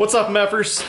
What's up, Meffers?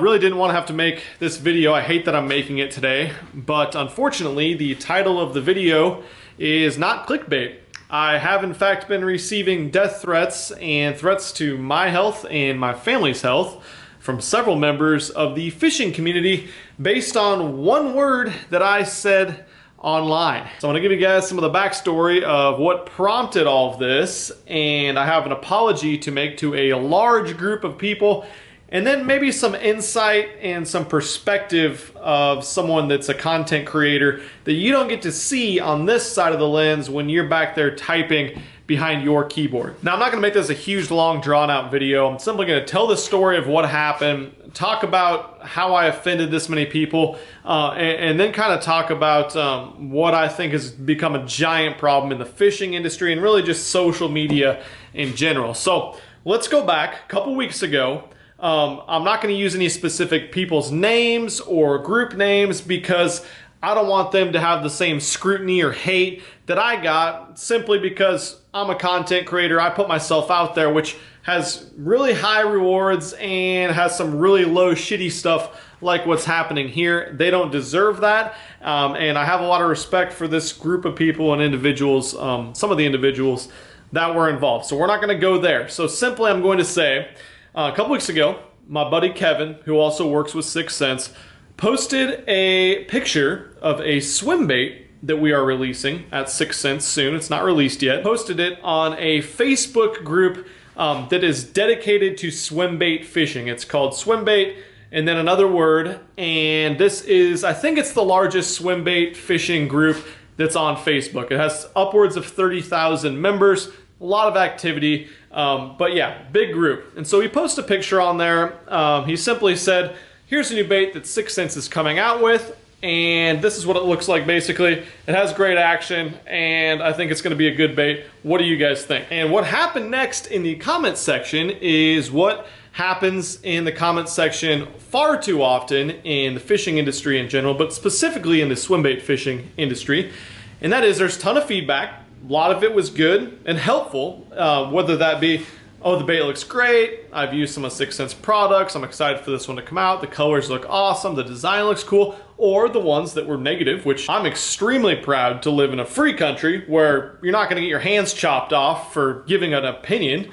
Really didn't want to have to make this video. I hate that I'm making it today, but unfortunately the title of the video is not clickbait. I have in fact been receiving death threats and threats to my health and my family's health from several members of the fishing community based on one word that I said online. So I'm gonna give you guys some of the backstory of what prompted all of this, and I have an apology to make to a large group of people, and then maybe some insight and some perspective of someone that's a content creator that you don't get to see on this side of the lens when you're back there typing behind your keyboard. Now, I'm not gonna make this a huge, long, drawn-out video. I'm simply gonna tell the story of what happened, talk about how I offended this many people, and then kind of talk about what I think has become a giant problem in the fishing industry and really just social media in general. So let's go back a couple weeks ago. I'm not going to use any specific people's names or group names because I don't want them to have the same scrutiny or hate that I got simply because I'm a content creator. I put myself out there, which has really high rewards and has some really low shitty stuff like what's happening here. They don't deserve that, and I have a lot of respect for this group of people and individuals, some of the individuals that were involved. So we're not going to go there. So simply I'm going to say, a couple weeks ago, my buddy Kevin, who also works with 6th Sense, posted a picture of a swim bait that we are releasing at 6th Sense soon. It's not released yet. Posted it on a Facebook group that is dedicated to swim bait fishing. It's called Swim Bait and then another word. And this is, I think it's the largest swim bait fishing group that's on Facebook. It has upwards of 30,000 members. A lot of activity, but yeah, big group. And so he posted a picture on there. He simply said, here's a new bait that 6th Sense is coming out with, and this is what it looks like basically. It has great action, and I think it's gonna be a good bait. What do you guys think? And what happened next in the comment section is what happens in the comment section far too often in the fishing industry in general, but specifically in the swim bait fishing industry. And that is, there's a ton of feedback. A lot of it was good and helpful, whether that be, oh, the bait looks great, I've used some of 6th Sense products, I'm excited for this one to come out, the colors look awesome, the design looks cool, or the ones that were negative, which I'm extremely proud to live in a free country where you're not going to get your hands chopped off for giving an opinion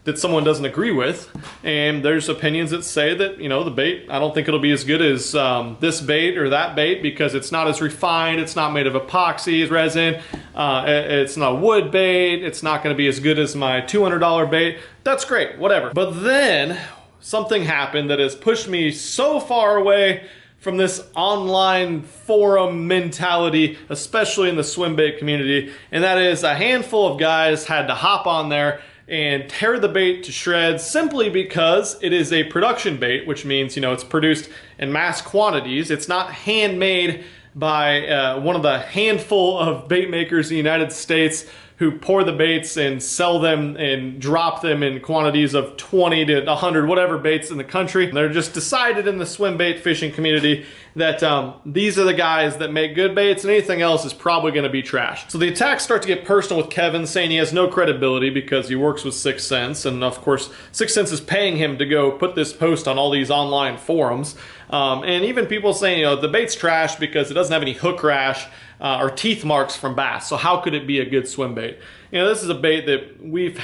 that someone doesn't agree with. And there's opinions that say that, you know, the bait, I don't think it'll be as good as this bait or that bait because it's not as refined, it's not made of epoxy resin, it's not wood bait, it's not going to be as good as my $200 bait. That's great, whatever. But then something happened that has pushed me so far away from this online forum mentality, especially in the swim bait community, and that is a handful of guys had to hop on there and tear the bait to shreds simply because it is a production bait, which means, you know, it's produced in mass quantities. It's not handmade by one of the handful of bait makers in the United States who pour the baits and sell them and drop them in quantities of 20 to 100, whatever baits in the country. They're just decided in the swim bait fishing community that these are the guys that make good baits and anything else is probably gonna be trash. So the attacks start to get personal with Kevin, saying he has no credibility because he works with 6th Sense, and of course 6th Sense is paying him to go put this post on all these online forums. And even people saying, you know, the bait's trash because it doesn't have any hook rash or teeth marks from bass, so how could it be a good swim bait? You know, this is a bait that we've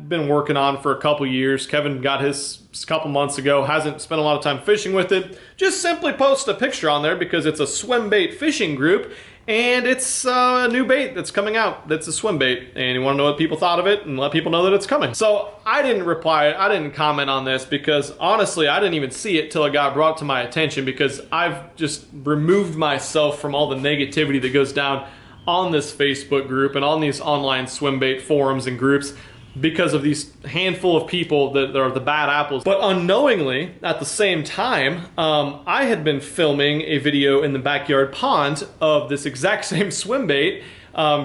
been working on for a couple years. Kevin got his a couple months ago, hasn't spent a lot of time fishing with it. Just simply post a picture on there because it's a swim bait fishing group, and it's a new bait that's coming out that's a swim bait, and you want to know what people thought of it and let people know that it's coming. So I didn't reply, I didn't comment on this because honestly I didn't even see it till it got brought to my attention because I've just removed myself from all the negativity that goes down on this Facebook group and on these online swim bait forums and groups because of these handful of people that are the bad apples. But unknowingly, at the same time, I had been filming a video in the backyard pond of this exact same swim bait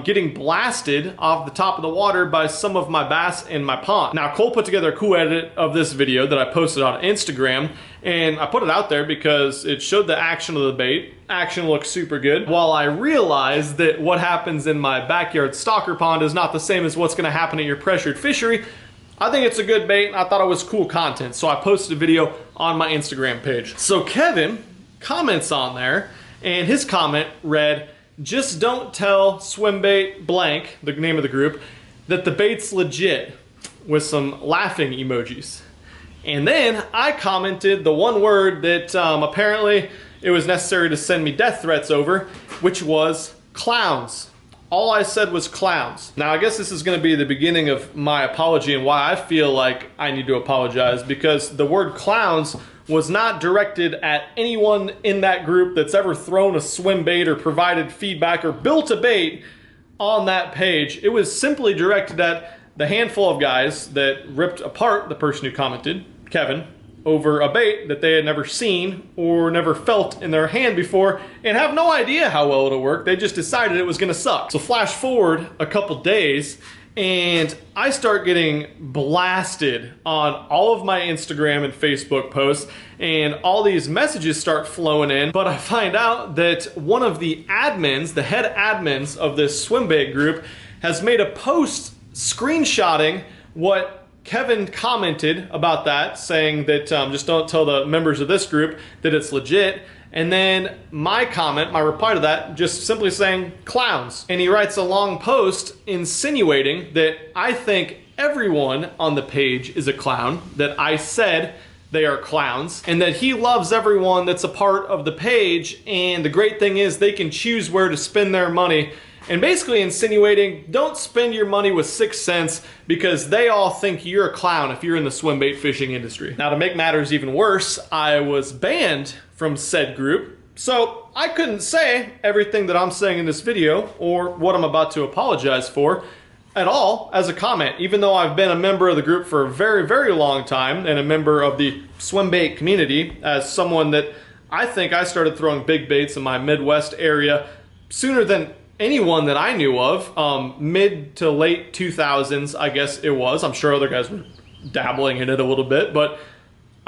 getting blasted off the top of the water by some of my bass in my pond. Now, Cole put together a cool edit of this video that I posted on Instagram, and I put it out there because it showed the action of the bait. Action looks super good. While I realized that what happens in my backyard stalker pond is not the same as what's gonna happen at your pressured fishery, I think it's a good bait, and I thought it was cool content, so I posted a video on my Instagram page. So Kevin comments on there, and his comment read, "Just don't tell Swimbait blank," the name of the group, "that the bait's legit," with some laughing emojis. And then I commented the one word that apparently it was necessary to send me death threats over, which was clowns. All I said was clowns. Now I guess this is going to be the beginning of my apology and why I feel like I need to apologize, because the word clowns was not directed at anyone in that group that's ever thrown a swim bait or provided feedback or built a bait on that page. It was simply directed at the handful of guys that ripped apart the person who commented, Kevin, over a bait that they had never seen or never felt in their hand before and have no idea how well it'll work. They just decided it was gonna suck. So flash forward a couple days and I start getting blasted on all of my Instagram and Facebook posts, and all these messages start flowing in, but I find out that one of the admins, the head admins of this swim bait group, has made a post screenshotting what Kevin commented about that, saying that just don't tell the members of this group that it's legit. And then my comment, my reply to that, just simply saying clowns. And he writes a long post insinuating that I think everyone on the page is a clown, that I said they are clowns, and that he loves everyone that's a part of the page, and the great thing is they can choose where to spend their money, and basically insinuating don't spend your money with 6 cents because they all think you're a clown if you're in the swim bait fishing industry. Now to make matters even worse, I was banned from said group, so I couldn't say everything that I'm saying in this video or what I'm about to apologize for at all as a comment, even though I've been a member of the group for a very, very long time and a member of the swim bait community, as someone that I think I started throwing big baits in my Midwest area sooner than anyone that I knew of, mid to late 2000s, I guess it was. I'm sure other guys were dabbling in it a little bit, but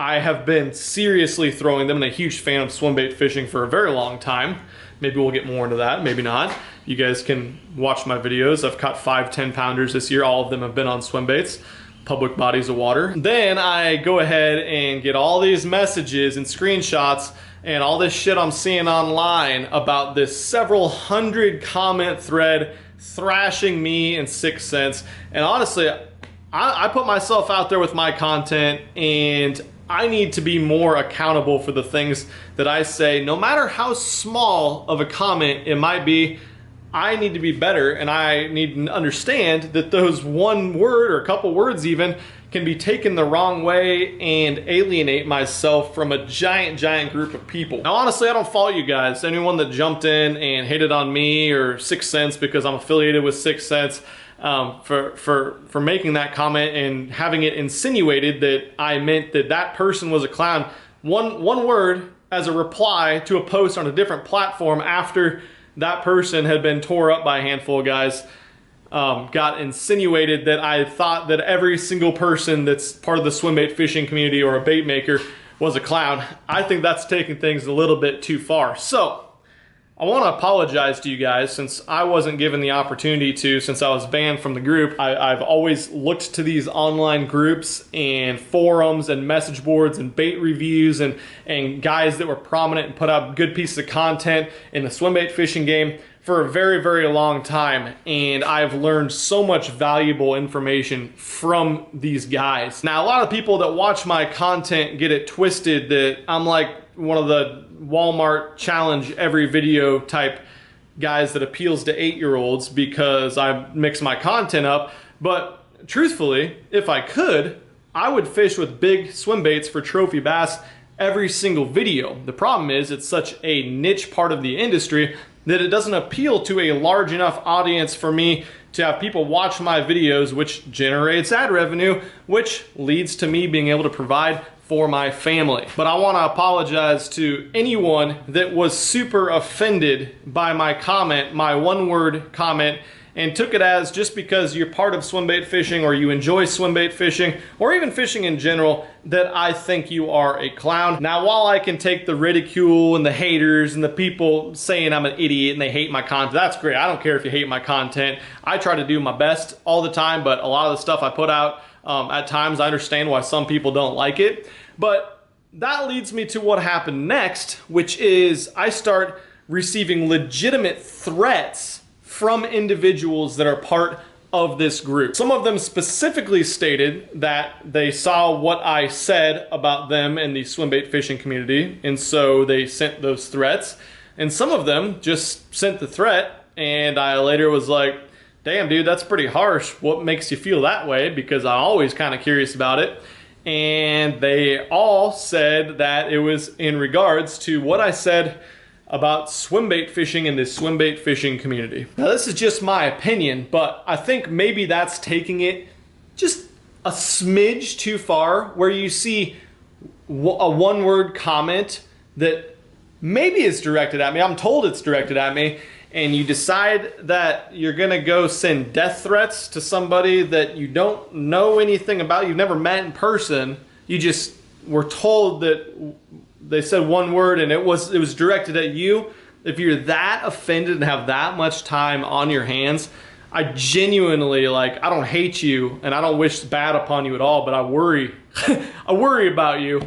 I have been seriously throwing them and a huge fan of swim bait fishing for a very long time. Maybe we'll get more into that, maybe not. You guys can watch my videos. I've caught 5 10-pounders this year. All of them have been on swim baits, public bodies of water. Then I go ahead and get all these messages and screenshots and all this shit I'm seeing online about this several hundred comment thread thrashing me in 6 cents. And honestly, I put myself out there with my content, and I need to be more accountable for the things that I say. No matter how small of a comment it might be, I need to be better, and I need to understand that those one word or a couple words even can be taken the wrong way and alienate myself from a giant group of people. Now honestly, I don't fault you guys. Anyone that jumped in and hated on me or 6 cents because I'm affiliated with 6 cents, for making that comment and having it insinuated that I meant that that person was a clown. One word as a reply to a post on a different platform after that person had been tore up by a handful of guys, got insinuated that I thought that every single person that's part of the swim bait fishing community or a bait maker was a clown. I think that's taking things a little bit too far. So I want to apologize to you guys, since I wasn't given the opportunity to, since I was banned from the group. I've always looked to these online groups and forums and message boards and bait reviews and guys that were prominent and put out good pieces of content in the swim bait fishing game for a very, very long time, and I've learned so much valuable information from these guys. Now, a lot of people that watch my content get it twisted that I'm like one of the Walmart challenge every video type guys that appeals to 8-year-olds because I mix my content up, but truthfully, if I could, I would fish with big swim baits for trophy bass every single video. The problem is it's such a niche part of the industry that it doesn't appeal to a large enough audience for me to have people watch my videos, which generates ad revenue, which leads to me being able to provide for my family. But I want to apologize to anyone that was super offended by my comment, my one-word comment, and took it as just because you're part of swim bait fishing or you enjoy swim bait fishing or even fishing in general, that I think you are a clown. Now, while I can take the ridicule and the haters and the people saying I'm an idiot and they hate my content, that's great. I don't care if you hate my content. I try to do my best all the time, but a lot of the stuff I put out At times I understand why some people don't like it, but that leads me to what happened next, which is I start receiving legitimate threats from individuals that are part of this group. Some of them specifically stated that they saw what I said about them in the swim bait fishing community, and so they sent those threats. And some of them just sent the threat, and I later was like, damn dude, that's pretty harsh. What makes you feel that way? Because I'm always kind of curious about it. And they all said that it was in regards to what I said about swim bait fishing in the swim bait fishing community. Now this is just my opinion, but I think maybe that's taking it just a smidge too far, where you see a one-word comment that maybe is directed at me, I'm told it's directed at me, and you decide that you're gonna go send death threats to somebody that you don't know anything about, you've never met in person, you just were told that they said one word and it was directed at you. If you're that offended and have that much time on your hands, I genuinely, like, I don't hate you and I don't wish bad upon you at all, but I worry, I worry about you.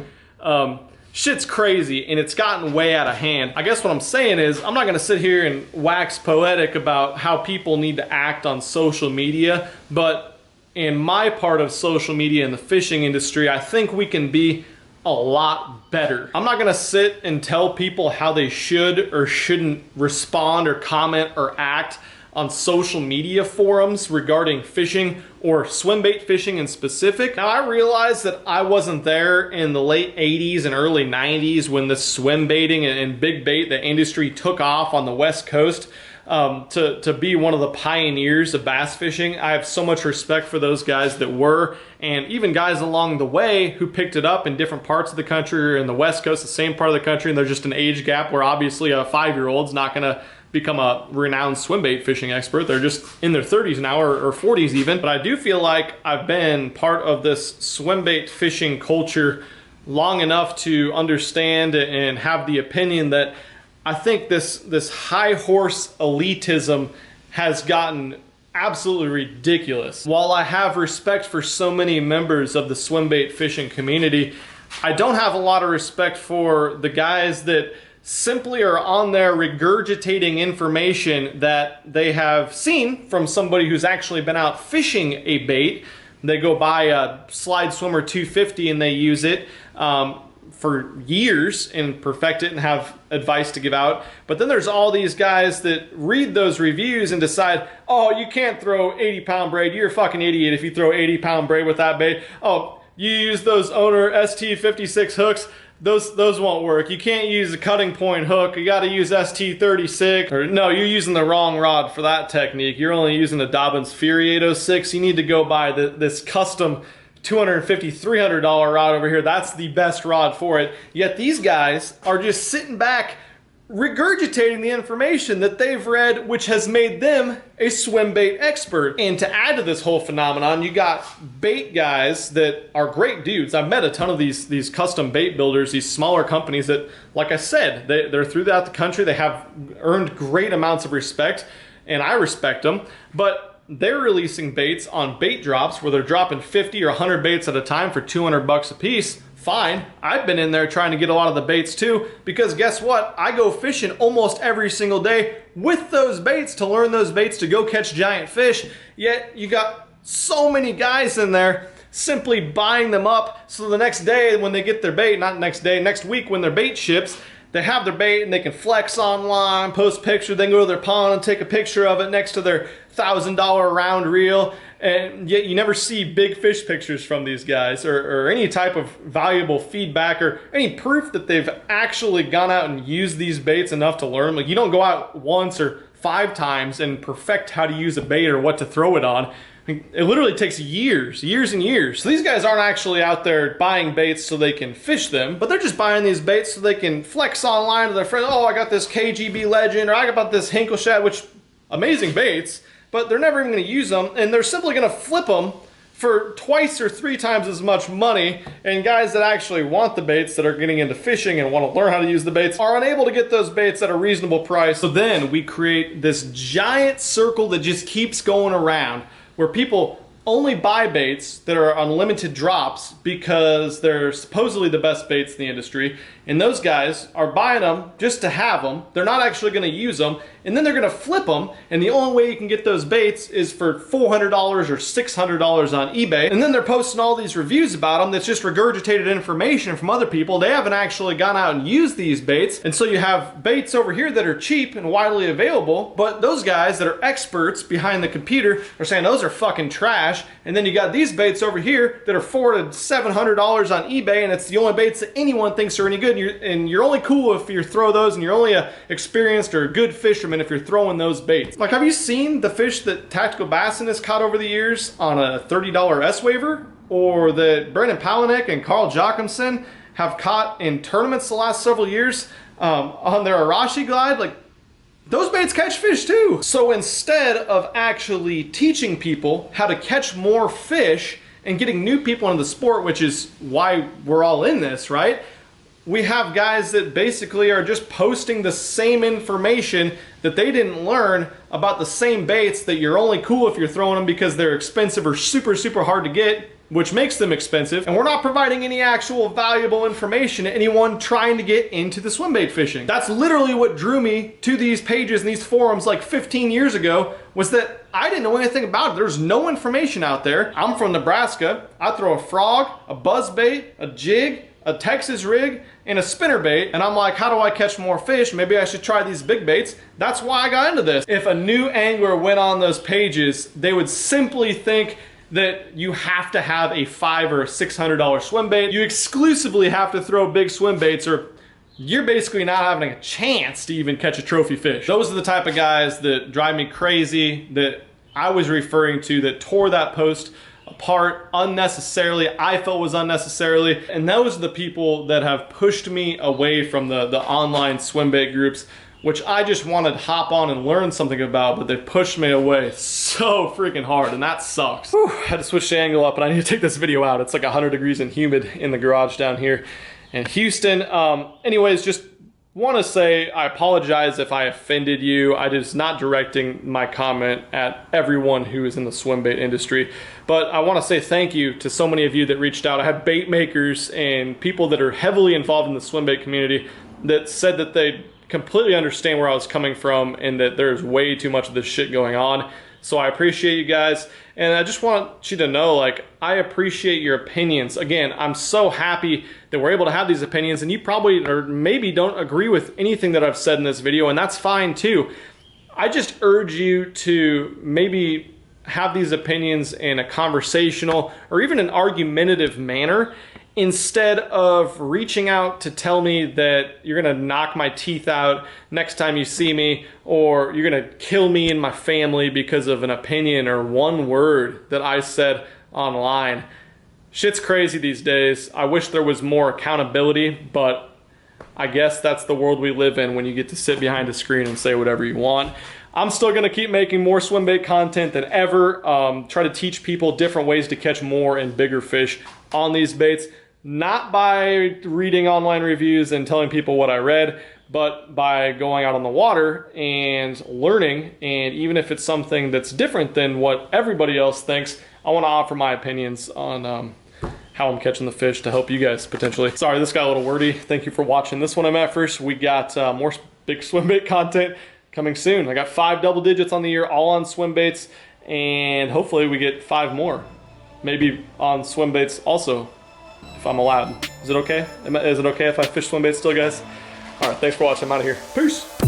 Shit's crazy and it's gotten way out of hand. I guess what I'm saying is I'm not gonna sit here and wax poetic about how people need to act on social media, but in my part of social media in the fishing industry, I think we can be a lot better. I'm not gonna sit and tell people how they should or shouldn't respond or comment or act on social media forums regarding fishing or swim bait fishing in specific. Now I realize that I wasn't there in the late 80s and early 90s when the swim baiting and big bait, the industry took off on the West Coast. To be one of the pioneers of bass fishing. I have so much respect for those guys that were, and even guys along the way who picked it up in different parts of the country or in the West Coast, the same part of the country, and there's just an age gap where obviously a 5-year-old's not gonna become a renowned swim bait fishing expert. They're just in their 30s now or 40s even. But I do feel like I've been part of this swim bait fishing culture long enough to understand and have the opinion that I think this high horse elitism has gotten absolutely ridiculous. While I have respect for so many members of the swim bait fishing community, I don't have a lot of respect for the guys that simply are on there regurgitating information that they have seen from somebody who's actually been out fishing a bait. They go buy a Slide Swimmer 250 and they use it for years and perfect it and have advice to give out. But then there's all these guys that read those reviews and decide, oh, you can't throw 80-pound braid. You're a fucking idiot if you throw 80-pound braid with that bait. Oh, you use those Owner ST56 hooks. Those won't work. You can't use a cutting point hook. You got to use ST36. Or no, you're using the wrong rod for that technique. You're only using a Dobbins Fury 806. You need to go buy this custom $250, $300 rod over here. That's the best rod for it. Yet these guys are just sitting back regurgitating the information that they've read, which has made them a swim bait expert. And to add to this whole phenomenon, you got bait guys that are great dudes. I've met a ton of these custom bait builders, these smaller companies that, like I said, they're throughout the country. They have earned great amounts of respect, and I respect them. But they're releasing baits on bait drops where they're dropping 50 or 100 baits at a time for 200 bucks a piece. Fine, I've been in there trying to get a lot of the baits too, because guess what? I go fishing almost every single day with those baits to learn those baits to go catch giant fish. Yet you got so many guys in there simply buying them up so the next day when they get their bait, not next day, next week when their bait ships, they have their bait and they can flex online, post pictures, then go to their pond and take a picture of it next to their $1,000 round reel. And yet you never see big fish pictures from these guys or any type of valuable feedback or any proof that they've actually gone out and used these baits enough to learn. Like, you don't go out once or 5 times and perfect how to use a bait or what to throw it on. I mean, it literally takes years and years. So these guys aren't actually out there buying baits so they can fish them, but they're just buying these baits so they can flex online to their friends. Oh, I got this KGB Legend, or I got this Hinkle Shad, which amazing baits, but they're never even gonna use them, and they're simply gonna flip them for twice or 3 times as much money. And guys that actually want the baits, that are getting into fishing and want to learn how to use the baits, are unable to get those baits at a reasonable price. So then we create this giant circle that just keeps going around, where people only buy baits that are unlimited drops because they're supposedly the best baits in the industry, and those guys are buying them just to have them. They're not actually going to use them, and then they're going to flip them, and the only way you can get those baits is for $400 or $600 on eBay, and then they're posting all these reviews about them that's just regurgitated information from other people. They haven't actually gone out and used these baits, and so you have baits over here that are cheap and widely available, but those guys that are experts behind the computer are saying those are fucking trash. And then you got these baits over here that are $400 to $700 on eBay, and it's the only baits that anyone thinks are any good. And you're only cool if you throw those, and you're only a experienced or a good fisherman if you're throwing those baits. Like, have you seen the fish that Tactical Bassin has caught over the years on a $30 S-Waver? Or that Brandon Palaniuk and Carl Jochimson have caught in tournaments the last several years on their Arashi Glide? Like, those baits catch fish too. So instead of actually teaching people how to catch more fish and getting new people into the sport, which is why we're all in this, right? We have guys that basically are just posting the same information that they didn't learn about the same baits that you're only cool if you're throwing them because they're expensive or super, super hard to get, which makes them expensive. And we're not providing any actual valuable information to anyone trying to get into the swim bait fishing. That's literally what drew me to these pages and these forums like 15 years ago, was that I didn't know anything about it. There's no information out there. I'm from Nebraska. I throw a frog, a buzz bait, a jig, a Texas rig, and a spinner bait, and I'm like, how do I catch more fish? Maybe I should try these big baits. That's why I got into this. If a new angler went on those pages, they would simply think that you have to have a $500 or $600 swim bait. You exclusively have to throw big swim baits, or you're basically not having a chance to even catch a trophy fish. Those are the type of guys that drive me crazy, that I was referring to, that tore that post apart unnecessarily. I felt was unnecessarily, and those are the people that have pushed me away from the online swim bait groups, which I just wanted to hop on and learn something about, but they pushed me away so freaking hard, and that sucks. Whew, I had to switch the angle up, and I need to take this video out. It's like 100 degrees and humid in the garage down here in Houston. Anyways, just want to say I apologize if I offended you. I just not directing my comment at everyone who is in the swim bait industry, but I want to say thank you to so many of you that reached out. I had bait makers and people that are heavily involved in the swim bait community that said that they completely understand where I was coming from and that there's way too much of this shit going on. So I appreciate you guys, and I just want you to know, like, I appreciate your opinions. Again, I'm so happy that we're able to have these opinions, and you probably or maybe don't agree with anything that I've said in this video, and that's fine too. I just urge you to maybe have these opinions in a conversational or even an argumentative manner, instead of reaching out to tell me that you're gonna knock my teeth out next time you see me, or you're gonna kill me and my family because of an opinion or one word that I said online. Shit's crazy these days. I wish there was more accountability, but I guess that's the world we live in when you get to sit behind a screen and say whatever you want. I'm still gonna keep making more swim bait content than ever. Try to teach people different ways to catch more and bigger fish on these baits. Not by reading online reviews and telling people what I read, but by going out on the water and learning. And even if it's something that's different than what everybody else thinks, I want to offer my opinions on how I'm catching the fish to help you guys potentially. Sorry, this got a little wordy. Thank you for watching this one. I'm at first. We got more big swim bait content coming soon. I got 5 double digits on the year, all on swim baits, and hopefully we get 5 more, maybe on swim baits also, if I'm allowed. Is it okay? Is it okay if I fish swim baits still, guys? All right, thanks for watching. I'm out of here. Peace.